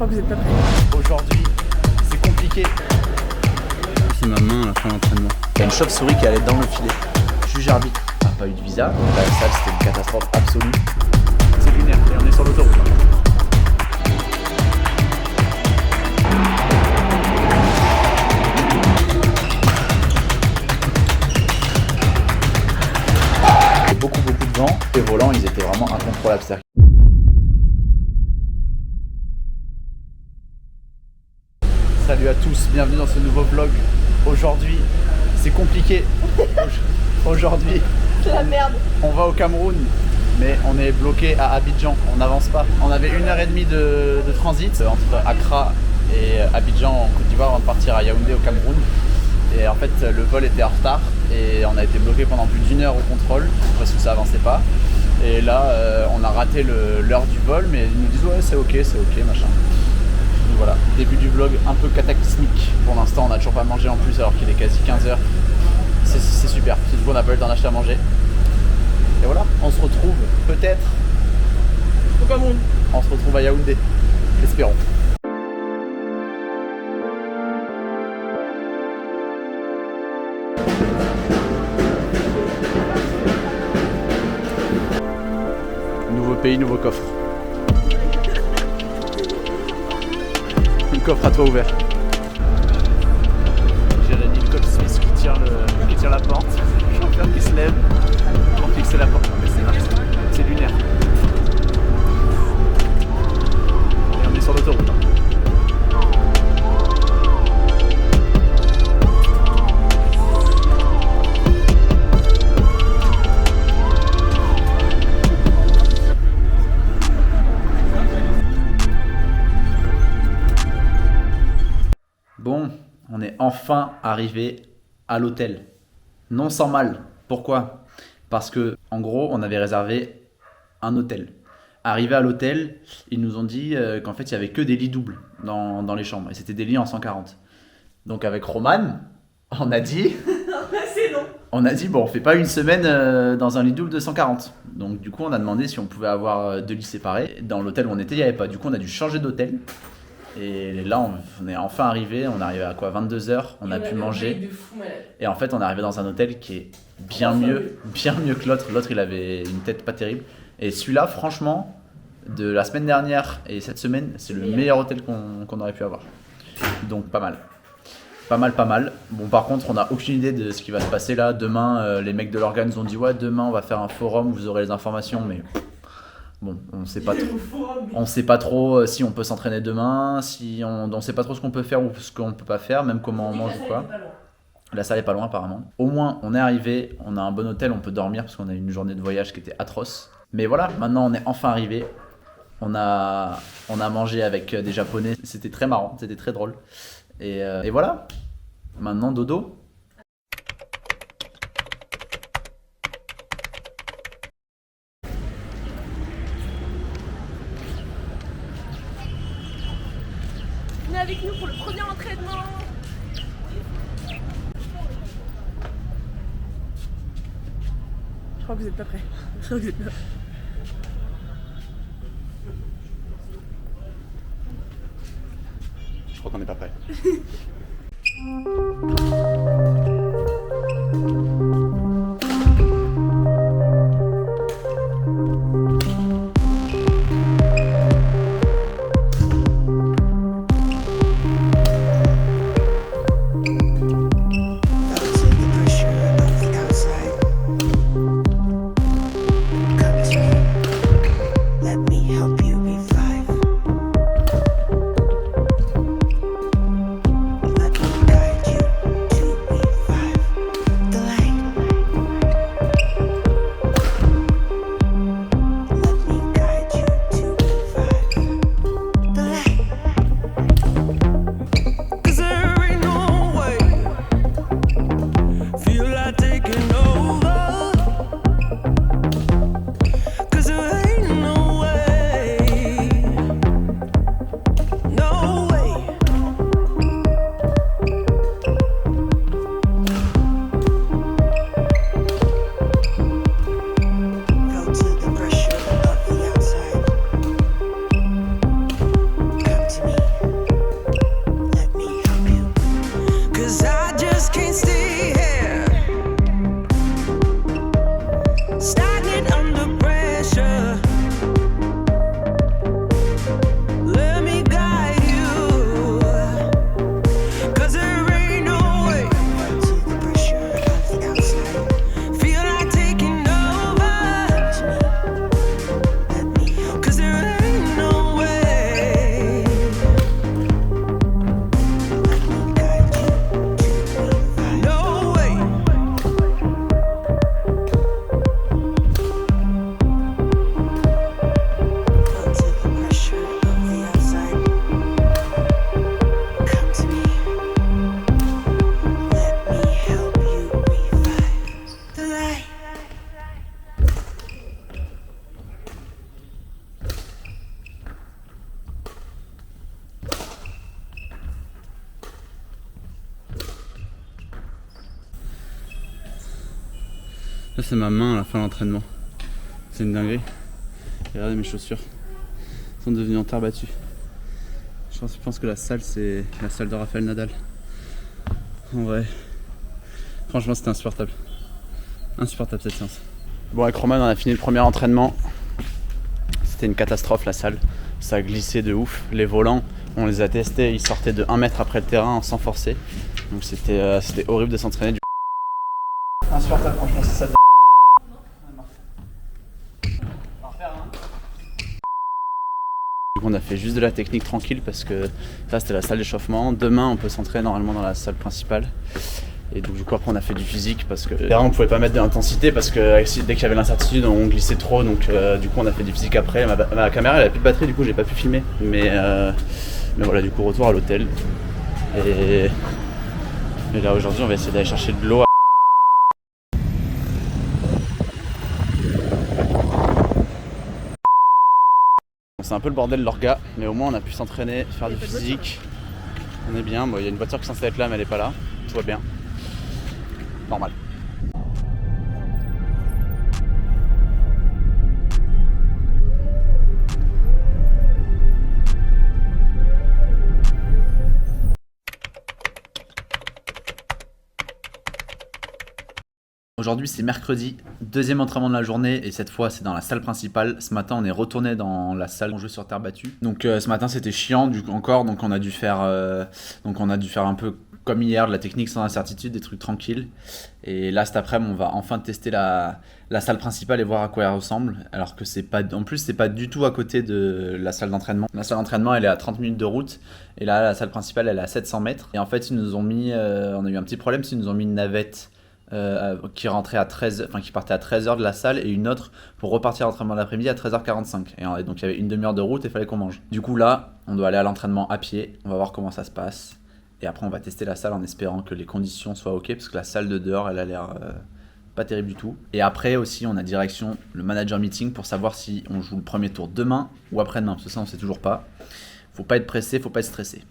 crois que vous êtes pas prêts. Aujourd'hui, c'est compliqué. C'est ma main à la fin de l'entraînement. Il y a une chauve-souris qui allait dans le filet. Juge arbitre n'a pas eu de visa. Donc la salle, c'était une catastrophe absolue. C'est lunaire et on est sur l'autoroute. Beaucoup de vent. Les volants, ils étaient vraiment incontrôlables. Salut à tous, bienvenue dans ce nouveau vlog. Aujourd'hui, c'est compliqué. Aujourd'hui, C'est la merde. on va au Cameroun, mais on est bloqué à Abidjan, on n'avance pas. On avait 1h30 de transit entre Accra et Abidjan en Côte d'Ivoire avant de partir à Yaoundé au Cameroun. Et en fait, le vol était en retard et on a été bloqué pendant plus d'1 heure au contrôle parce que ça avançait pas. Et là, on a raté l'heure du vol, mais ils nous disent ouais, c'est ok, machin. Donc voilà, début du vlog un peu cataclysmique. Pour l'instant, on n'a toujours pas mangé en plus alors qu'il est quasi 15h. C'est super, c'est du coup on n'a pas eu le temps d'acheter à manger. Et voilà, on se retrouve peut-être Au Cameroun. On se retrouve à Yaoundé, espérons. Nouveau pays, nouveau coffre. Le coffre à toit ouvert. Jérémy, le cop suisse qui tire la porte. Le chauffeur qui se lève pour fixer la porte. Mais c'est lunaire. Et on est sur l'autoroute. Bon, on est enfin arrivé à l'hôtel. Non sans mal. Pourquoi? Parce que, en gros, on avait réservé un hôtel. Arrivé à l'hôtel, ils nous ont dit qu'en fait, il n'y avait que des lits doubles dans les chambres. Et c'était des lits en 140. Donc avec Roman, on a dit... C'est non. On a dit, bon, on fait pas une semaine dans un lit double de 140. Donc du coup, on a demandé si on pouvait avoir 2 lits séparés. Dans l'hôtel où on était, il n'y avait pas. Du coup, on a dû changer d'hôtel. Et là, on est enfin arrivé. On est arrivé à quoi, 22h. On a pu manger. Et en fait, on est arrivé dans un hôtel qui est bien mieux que l'autre. L'autre, il avait une tête pas terrible. Et celui-là, franchement, de la semaine dernière et cette semaine, c'est le meilleur hôtel qu'on aurait pu avoir. Donc pas mal. Pas mal. Bon, par contre, on n'a aucune idée de ce qui va se passer là. Demain, les mecs de l'organe nous ont dit ouais, demain on va faire un forum, vous aurez les informations, mais bon, on sait pas trop. On sait pas trop si on peut s'entraîner demain, on sait pas trop ce qu'on peut faire ou ce qu'on peut pas faire, même comment on mange ou quoi. La salle est pas loin apparemment. Au moins, on est arrivé, on a un bon hôtel, on peut dormir parce qu'on a eu une journée de voyage qui était atroce. Mais voilà, maintenant on est enfin arrivé. On a mangé avec des Japonais, c'était très marrant, c'était très drôle. Et voilà, maintenant dodo. Venez avec nous pour le premier entraînement. Je crois que vous êtes pas prêts. Je crois qu'on n'est pas prêt. Let me guide you to Ça c'est ma main à la fin de l'entraînement. C'est une dinguerie. Et regardez mes chaussures. Elles sont devenues en terre battue. Je pense que la salle c'est la salle de Rafael Nadal. En vrai. Franchement c'était insupportable. Insupportable cette séance. Bon avec Roman on a fini le premier entraînement. C'était une catastrophe la salle. Ça a glissé de ouf. Les volants, on les a testés, ils sortaient de 1 mètre après le terrain sans forcer. Donc c'était horrible de s'entraîner. Insupportable franchement c'est ça. Du coup on a fait juste de la technique tranquille parce que ça c'était la salle d'échauffement. Demain on peut s'entraîner normalement dans la salle principale. Et donc du coup après on a fait du physique parce que derrière on pouvait pas mettre de l'intensité parce que dès qu'il y avait l'incertitude on glissait trop, donc du coup on a fait du physique après. Ma caméra elle avait plus de batterie, du coup j'ai pas pu filmer, mais voilà, du coup retour à l'hôtel et là aujourd'hui on va essayer d'aller chercher de l'eau. C'est un peu le bordel l'orga, mais au moins on a pu s'entraîner, faire du physique. On est bien, bon il y a une voiture qui est censée être là mais elle est pas là, tout va bien. Normal. Aujourd'hui c'est mercredi, deuxième entraînement de la journée et cette fois c'est dans la salle principale. Ce matin on est retourné dans la salle où on jouait sur terre battue. Donc ce matin c'était chiant donc on a dû faire un peu comme hier, de la technique sans incertitude, des trucs tranquilles. Et là cet après-midi on va enfin tester la salle principale et voir à quoi elle ressemble. Alors que c'est pas du tout à côté de la salle d'entraînement. La salle d'entraînement elle est à 30 minutes de route et là la salle principale elle est à 700 mètres. Et en fait ils nous ont mis, on a eu un petit problème, ils nous ont mis une navette qui partait à 13h de la salle et une autre pour repartir à l'entraînement de l'après-midi à 13h45. Et donc il y avait une demi-heure de route et il fallait qu'on mange. Du coup là, on doit aller à l'entraînement à pied, on va voir comment ça se passe. Et après on va tester la salle en espérant que les conditions soient ok, parce que la salle de dehors elle a l'air pas terrible du tout. Et après aussi on a direction le manager meeting pour savoir si on joue le premier tour demain ou après-demain, parce que ça on sait toujours pas. Faut pas être pressé, faut pas être stressé.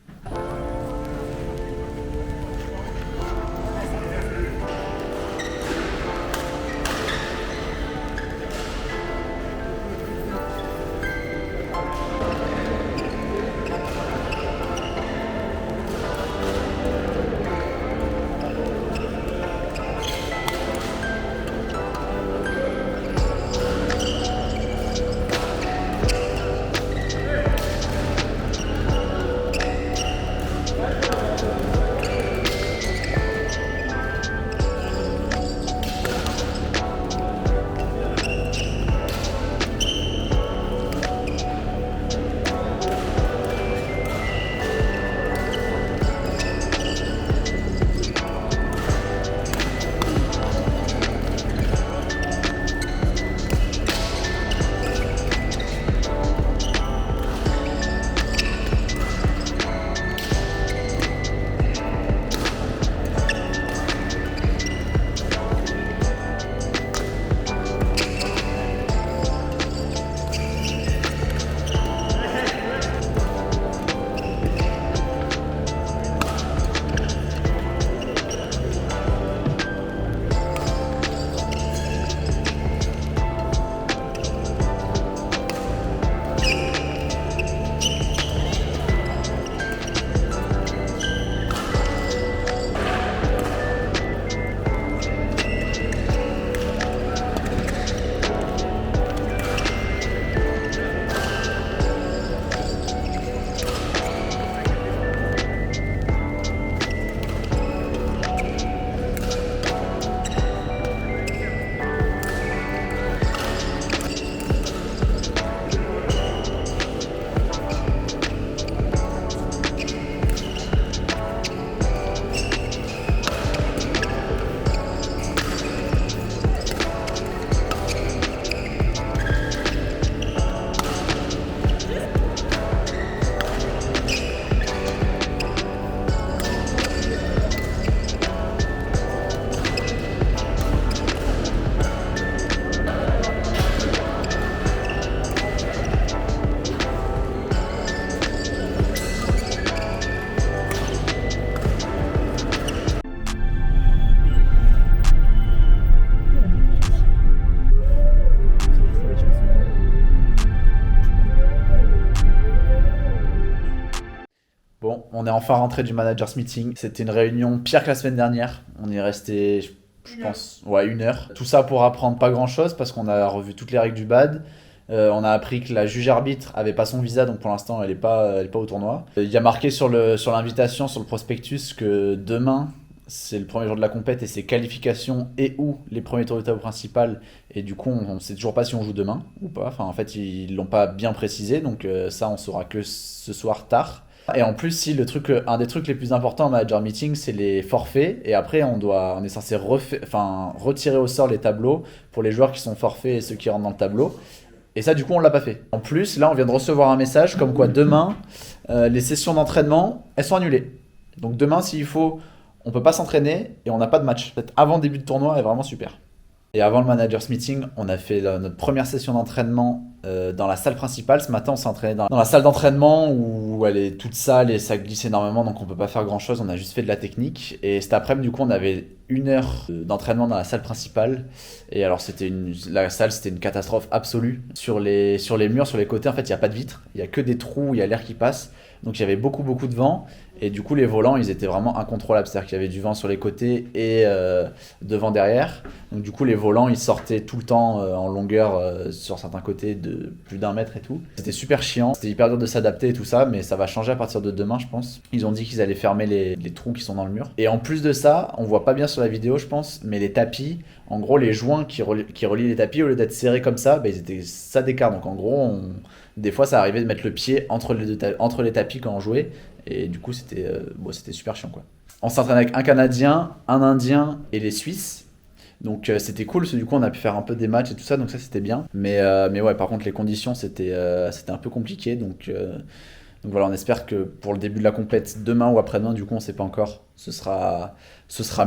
Bon, on est enfin rentré du managers meeting. C'était une réunion pire que la semaine dernière. On y est resté, je pense, ouais, 1 heure. Tout ça pour apprendre pas grand chose parce qu'on a revu toutes les règles du BAD. On a appris que la juge arbitre avait pas son visa, donc pour l'instant elle est pas au tournoi. Il y a marqué sur l'invitation, sur le prospectus, que demain c'est le premier jour de la compète et c'est qualification et ou les premiers tours de tableau principal. Et du coup on sait toujours pas si on joue demain ou pas. Enfin en fait ils l'ont pas bien précisé, donc ça on saura que ce soir tard. Et en plus, si un des trucs les plus importants en manager meeting, c'est les forfaits. Et après, on est censé retirer au sort les tableaux pour les joueurs qui sont forfaits et ceux qui rentrent dans le tableau. Et ça, du coup, on l'a pas fait. En plus, là, on vient de recevoir un message comme quoi demain, les sessions d'entraînement, elles sont annulées. Donc demain, s'il faut, on peut pas s'entraîner et on n'a pas de match. Peut-être avant le début de tournoi est vraiment super. Et avant le managers meeting, on a fait notre première session d'entraînement dans la salle principale. Ce matin, on s'est entraîné dans la salle d'entraînement où elle est toute sale et ça glisse énormément, donc on peut pas faire grand chose. On a juste fait de la technique. Et cet après-midi, du coup, on avait 1 heure d'entraînement dans la salle principale. Et alors, la salle, c'était une catastrophe absolue. Sur les murs, sur les côtés, en fait, il n'y a pas de vitres. Il y a que des trous où il y a l'air qui passe. Donc il y avait beaucoup de vent. Et du coup, les volants, ils étaient vraiment incontrôlables. C'est-à-dire qu'il y avait du vent sur les côtés et devant, derrière. Donc du coup, les volants, ils sortaient tout le temps en longueur sur certains côtés de plus d'1 mètre et tout. C'était super chiant. C'était hyper dur de s'adapter et tout ça, mais ça va changer à partir de demain, je pense. Ils ont dit qu'ils allaient fermer les trous qui sont dans le mur. Et en plus de ça, on voit pas bien sur la vidéo, je pense, mais les tapis, en gros, les joints qui relient les tapis, au lieu d'être serrés comme ça, ils étaient ça d'écart. Donc en gros, des fois, ça arrivait de mettre le pied entre les tapis quand on jouait. Et du coup, c'était super chiant, quoi. On s'entraîne avec un Canadien, un Indien et les Suisses. Donc c'était cool, parce que du coup, on a pu faire un peu des matchs et tout ça, donc ça, c'était bien. Mais ouais, par contre, les conditions, c'était un peu compliqué. Donc voilà, on espère que pour le début de la compète, demain ou après-demain, du coup, on sait pas encore, ce sera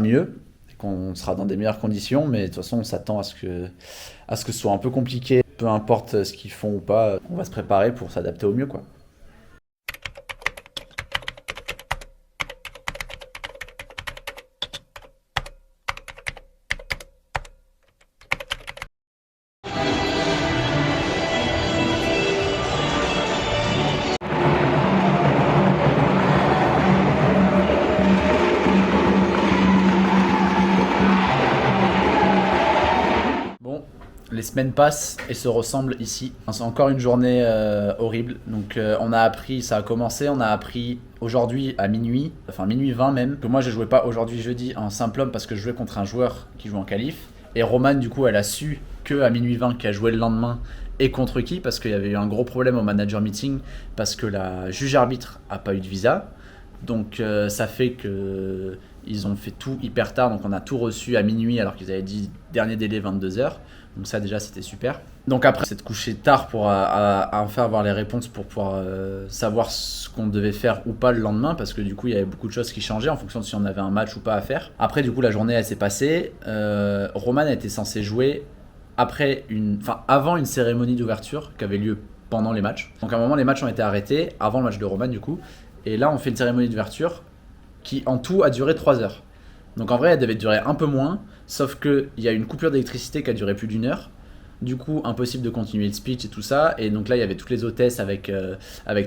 mieux, qu'on sera dans des meilleures conditions. Mais de toute façon, on s'attend à ce que ce soit un peu compliqué. Peu importe ce qu'ils font ou pas, on va se préparer pour s'adapter au mieux, quoi. Les semaines passent et se ressemblent ici. C'est encore une journée horrible. Donc on a appris aujourd'hui à minuit, enfin minuit 20 même, que moi je jouais pas aujourd'hui jeudi en simple homme parce que je jouais contre un joueur qui joue en qualif. Et Romane, du coup, elle a su qu'à minuit 20 qu'elle jouait le lendemain et contre qui, parce qu'il y avait eu un gros problème au manager meeting parce que la juge arbitre a pas eu de visa. Donc ça fait que ils ont fait tout hyper tard, donc on a tout reçu à minuit alors qu'ils avaient dit dernier délai 22h. Donc ça déjà c'était super. Donc après c'est de coucher tard pour enfin avoir les réponses pour pouvoir savoir ce qu'on devait faire ou pas le lendemain, parce que du coup il y avait beaucoup de choses qui changeaient en fonction de si on avait un match ou pas à faire. Après du coup la journée elle s'est passée. Roman était censé jouer avant une cérémonie d'ouverture qui avait lieu pendant les matchs. Donc à un moment les matchs ont été arrêtés avant le match de Roman du coup. Et là on fait une cérémonie d'ouverture qui en tout a duré 3 heures. Donc en vrai elle devait durer un peu moins, sauf qu'il y a une coupure d'électricité qui a duré plus d'1 heure. Du coup impossible de continuer le speech et tout ça. Et donc là il y avait toutes les hôtesses avec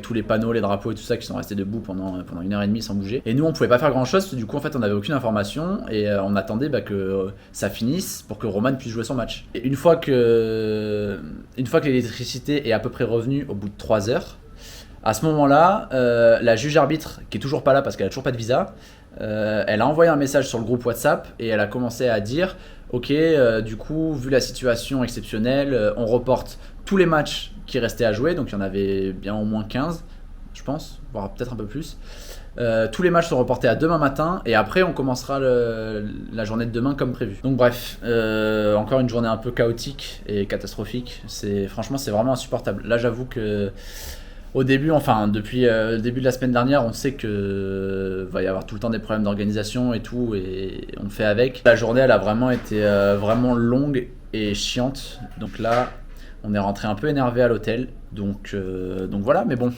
tous les panneaux, les drapeaux et tout ça qui sont restés debout pendant 1h30 sans bouger. Et nous on pouvait pas faire grand chose, du coup en fait on n'avait aucune information. Et on attendait que ça finisse pour que Roman puisse jouer son match. Et une fois que l'électricité est à peu près revenue au bout de 3 heures, à ce moment-là, la juge arbitre, qui est toujours pas là parce qu'elle a toujours pas de visa, elle a envoyé un message sur le groupe WhatsApp et elle a commencé à dire ok, du coup, vu la situation exceptionnelle, on reporte tous les matchs qui restaient à jouer, donc il y en avait bien au moins 15, je pense, voire peut-être un peu plus. Tous les matchs sont reportés à demain matin et après on commencera la journée de demain comme prévu. Donc bref, encore une journée un peu chaotique et catastrophique. Franchement, c'est vraiment insupportable. Là, j'avoue que au début, depuis le début de la semaine dernière, on sait que va y avoir tout le temps des problèmes d'organisation et tout, et on fait avec. La journée, elle a vraiment été vraiment longue et chiante. Donc là, on est rentré un peu énervé à l'hôtel. Donc voilà, mais bon.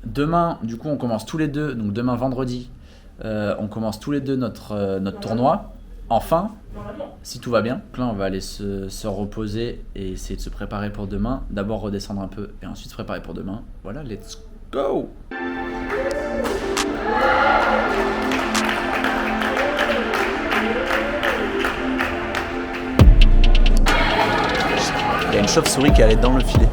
Demain, du coup, on commence tous les deux. Donc demain, vendredi, on commence tous les deux notre tournoi. Enfin, si tout va bien. Donc là, on va aller se reposer et essayer de se préparer pour demain. D'abord redescendre un peu et ensuite se préparer pour demain. Voilà, let's go! chauve-souris qui allait dans le filet.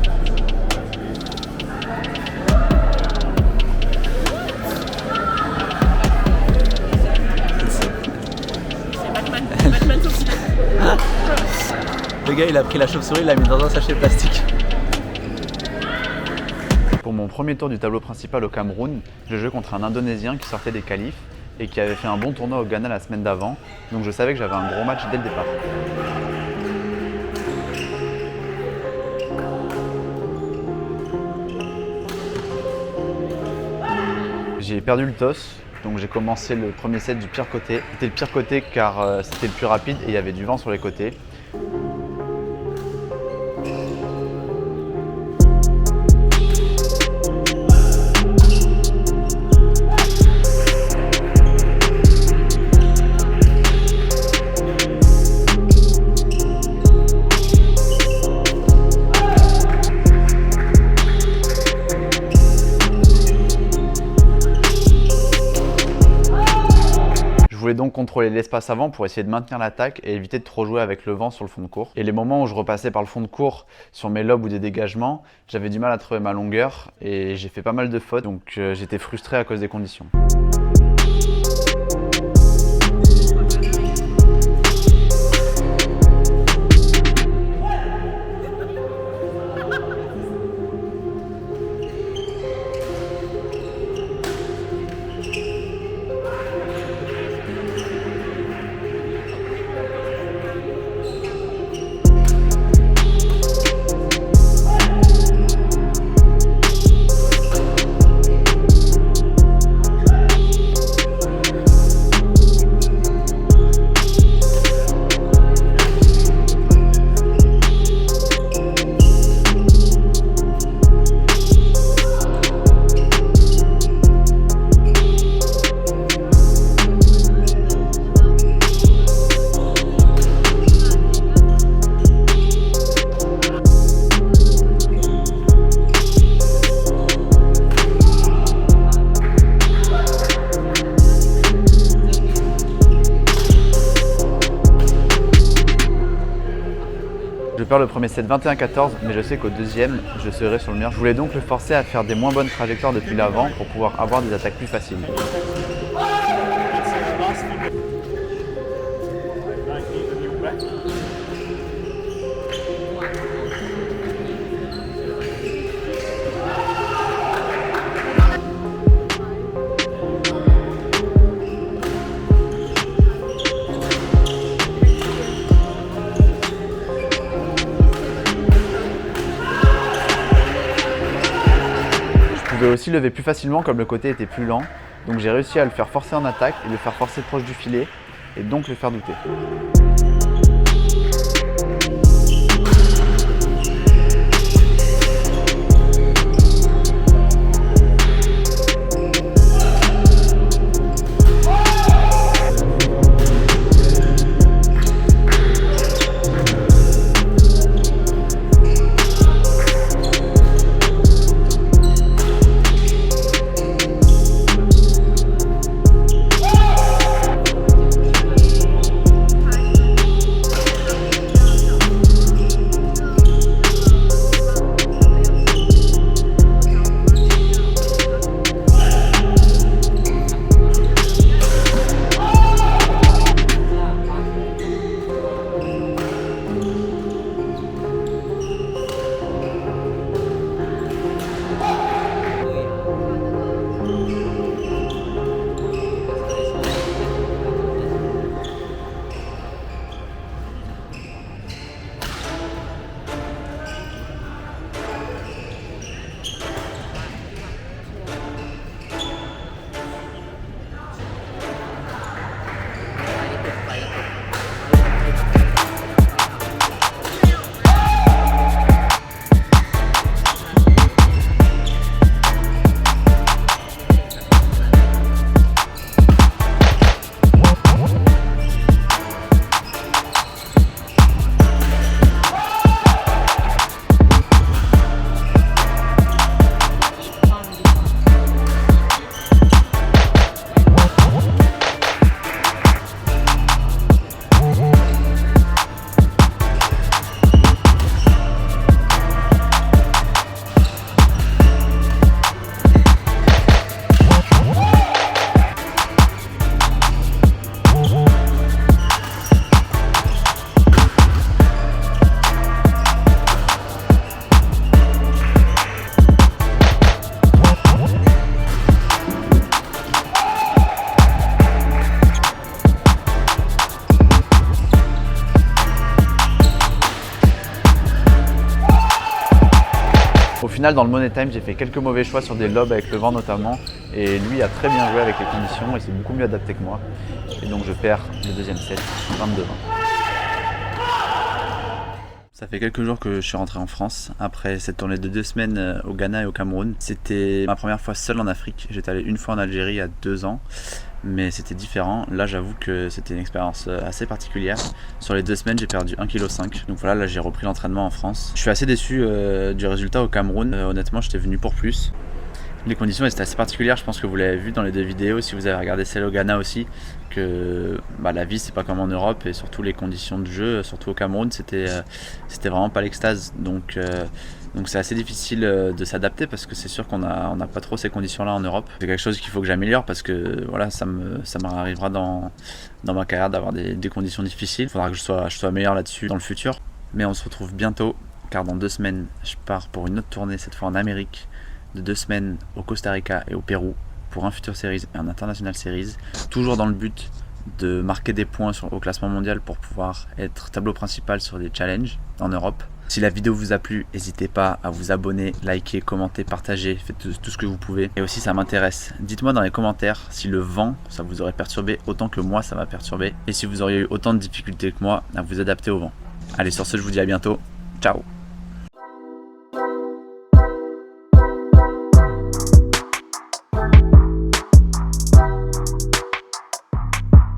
Batman sauf filet. Le gars il a pris la chauve-souris, il l'a mis dans un sachet plastique. Pour mon premier tour du tableau principal au Cameroun, je jouais contre un Indonésien qui sortait des qualifs et qui avait fait un bon tournoi au Ghana la semaine d'avant, donc je savais que j'avais un gros match dès le départ. J'ai perdu le toss, donc j'ai commencé le premier set du pire côté. C'était le pire côté car c'était le plus rapide et il y avait du vent sur les côtés. Je voulais donc contrôler l'espace avant pour essayer de maintenir l'attaque et éviter de trop jouer avec le vent sur le fond de court. Et les moments où je repassais par le fond de court sur mes lobes ou des dégagements, j'avais du mal à trouver ma longueur et j'ai fait pas mal de fautes, donc j'étais frustré à cause des conditions. Je perds le premier set 21-14, mais je sais qu'au deuxième, je serai sur le mur. Je voulais donc le forcer à faire des moins bonnes trajectoires depuis l'avant pour pouvoir avoir des attaques plus faciles. Je pouvais aussi lever plus facilement comme le côté était plus lent, donc j'ai réussi à le faire forcer en attaque et le faire forcer proche du filet, et donc le faire douter. final, dans le Money Time, j'ai fait quelques mauvais choix sur des lobes avec le vent notamment. Et lui a très bien joué avec les conditions et c'est beaucoup mieux adapté que moi. Et donc je perds le deuxième set, 22-20. Ça fait quelques jours que je suis rentré en France après cette tournée de 2 semaines au Ghana et au Cameroun. C'était ma première fois seul en Afrique. J'étais allé une fois en Algérie il y a 2 ans, mais c'était différent. Là, j'avoue que c'était une expérience assez particulière. Sur les 2 semaines, j'ai perdu 1,5 kg. Donc voilà, là j'ai repris l'entraînement en France. Je suis assez déçu du résultat au Cameroun. Honnêtement, j'étais venu pour plus. Les conditions étaient assez particulières, je pense que vous l'avez vu dans les 2 vidéos, si vous avez regardé celle au Ghana aussi, que la vie c'est pas comme en Europe et surtout les conditions de jeu, surtout au Cameroun, c'était vraiment pas l'extase. Donc c'est assez difficile de s'adapter parce que c'est sûr qu'on n'a pas trop ces conditions-là en Europe. C'est quelque chose qu'il faut que j'améliore parce que voilà, ça m'arrivera dans ma carrière d'avoir des conditions difficiles. Il faudra que je sois meilleur là-dessus dans le futur. Mais on se retrouve bientôt car dans 2 semaines, je pars pour une autre tournée, cette fois en Amérique, de 2 semaines au Costa Rica et au Pérou pour un Future Series et un International Series, toujours dans le but de marquer des points au classement mondial pour pouvoir être tableau principal sur des challenges en Europe. Si la vidéo vous a plu, n'hésitez pas à vous abonner, liker, commenter, partager, faites tout ce que vous pouvez. Et aussi ça m'intéresse, dites-moi dans les commentaires si le vent ça vous aurait perturbé autant que moi ça m'a perturbé et si vous auriez eu autant de difficultés que moi à vous adapter au vent. Allez, sur ce je vous dis à bientôt, ciao.